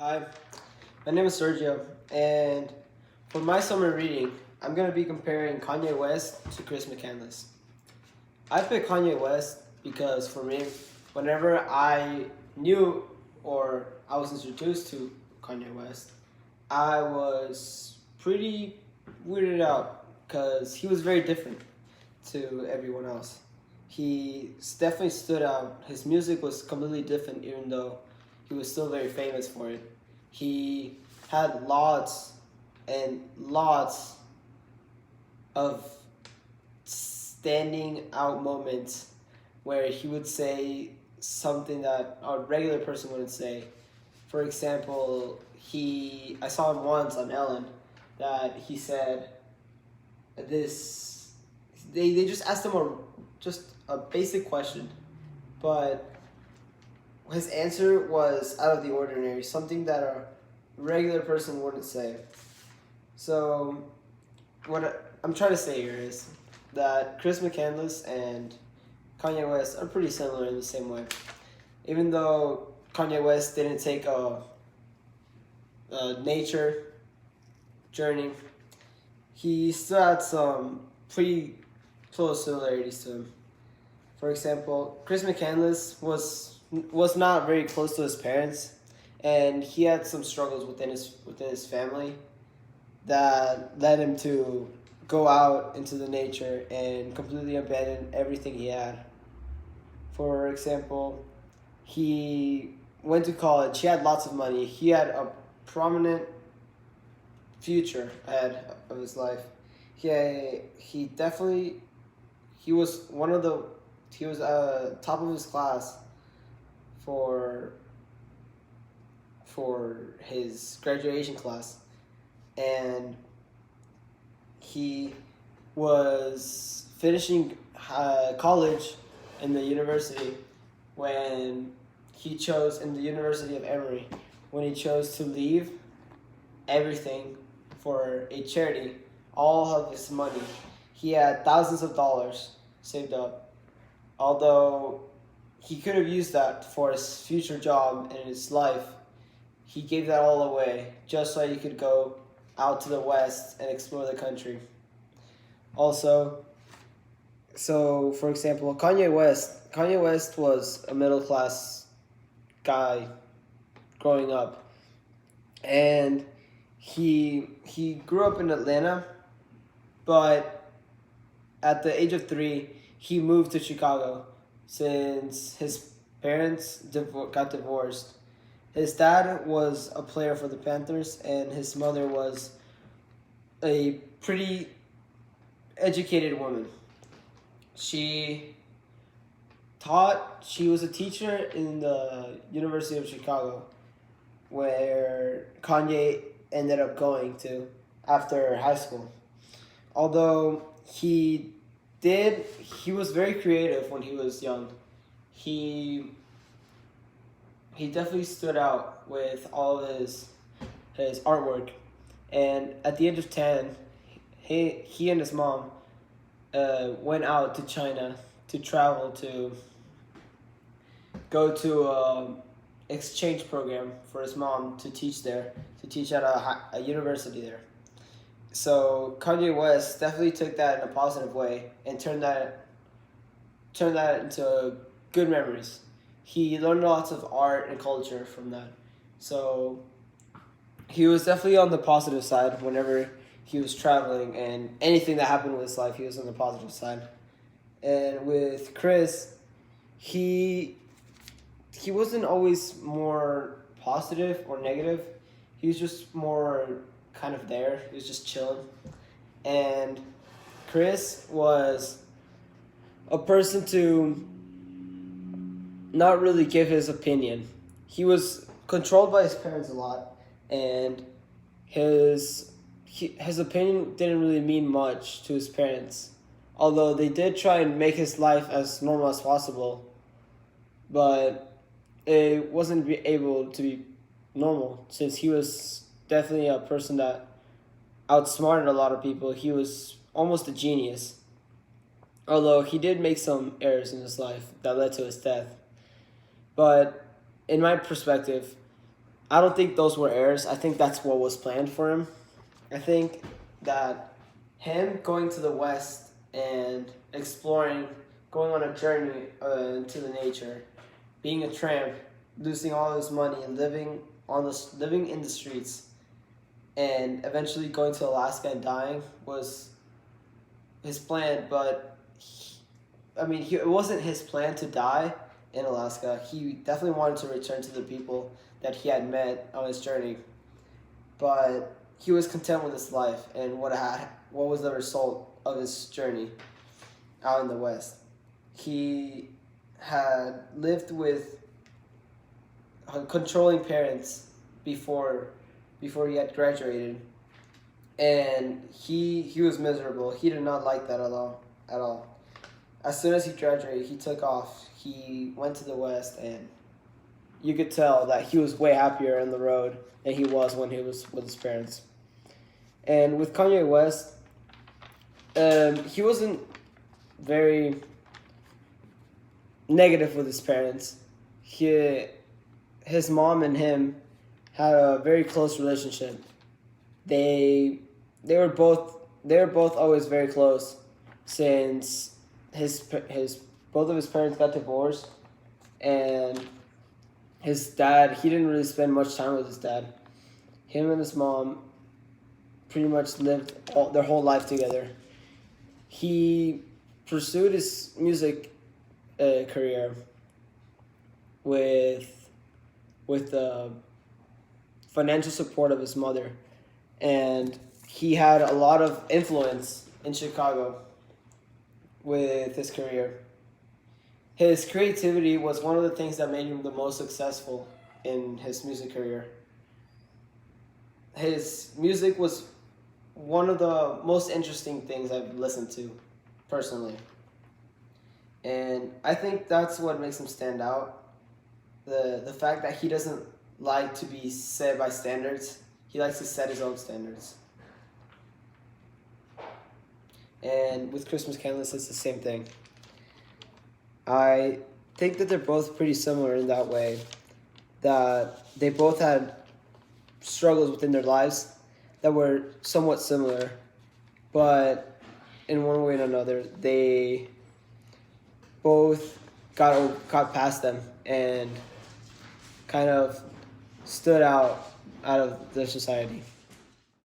Hi, my name is Sergio, and for my summer reading, I'm going to be comparing Kanye West to Chris McCandless. I picked Kanye West because for me, whenever I knew or I was introduced to Kanye West, I was pretty weirded out because he was very different to everyone else. He definitely stood out. His music was completely different, even though he was still very famous for it. He had lots and lots of standing out moments where he would say something that a regular person wouldn't say. For example, I saw him once on Ellen that he said this. They just asked him just a basic question, but his answer was out of the ordinary, something that a regular person wouldn't say. So, I'm trying to say here is that Chris McCandless and Kanye West are pretty similar in the same way. Even though Kanye West didn't take a nature journey, he still had some pretty close similarities to him. For example, Chris McCandless was not very close to his parents, and he had some struggles within his family that led him to go out into the nature and completely abandon everything he had. For example, he went to college. He had lots of money. He had a prominent future ahead of his life. He definitely he was one of the he was top of his class for his graduation class, and he was finishing college in the university when he chose in the University of Emory when he chose to leave everything for a charity, all of his money. He had thousands of dollars saved up, although he could have used that for his future job and his life. He gave that all away just so he could go out to the West and explore the country. Also, so for example, Kanye West was a middle class guy growing up, and he grew up in Atlanta, but at the age of 3, he moved to Chicago since his parents got divorced. His dad was a player for the Panthers, and his mother was a pretty educated woman. She she was a teacher in the University of Chicago, where Kanye ended up going to after high school. Although he was very creative when he was young. He he definitely stood out with all of his artwork, and at the age of 10, he and his mom went out to China to travel to go to exchange program for his mom to teach there, to teach at a university there. So Kanye West definitely took that in a positive way and turned that into good memories. He learned lots of art and culture from that. So he was definitely on the positive side whenever he was traveling, and anything that happened with his life, he was on the positive side. And with Chris, he he wasn't always more positive or negative. He was just more kind of there. He was just chilling. And Chris was a person to not really give his opinion. He was controlled by his parents a lot, and his opinion didn't really mean much to his parents. Although they did try and make his life as normal as possible, but it wasn't able to be normal since he was definitely a person that outsmarted a lot of people. He was almost a genius. Although he did make some errors in his life that led to his death. But in my perspective, I don't think those were errors. I think that's what was planned for him. I think that him going to the West and exploring, going on a journey into the nature, being a tramp, losing all his money, and living in the streets, and eventually going to Alaska and dying was his plan. But it wasn't his plan to die in Alaska. He definitely wanted to return to the people that he had met on his journey, but he was content with his life and what was the result of his journey out in the West. He had lived with controlling parents before he had graduated, and he was miserable. He did not like that at all. As soon as he graduated, he took off. He went to the West, and you could tell that he was way happier on the road than he was when he was with his parents. And with Kanye West, he wasn't very negative with his parents. His mom and him had a very close relationship. They were both always very close since both of his parents got divorced, and his dad, he didn't really spend much time with his dad. Him and his mom pretty much lived their whole life together. He pursued his music career with the financial support of his mother, and he had a lot of influence in Chicago with his career. His creativity was one of the things that made him the most successful in his music career. His music was one of the most interesting things I've listened to, personally. And I think that's what makes him stand out. The fact that he doesn't like to be set by standards. He likes to set his own standards. And with Christmas Candleless, it's the same thing. I think that they're both pretty similar in that way, that they both had struggles within their lives that were somewhat similar, but in one way or another, they both got past them and kind of stood out of their society.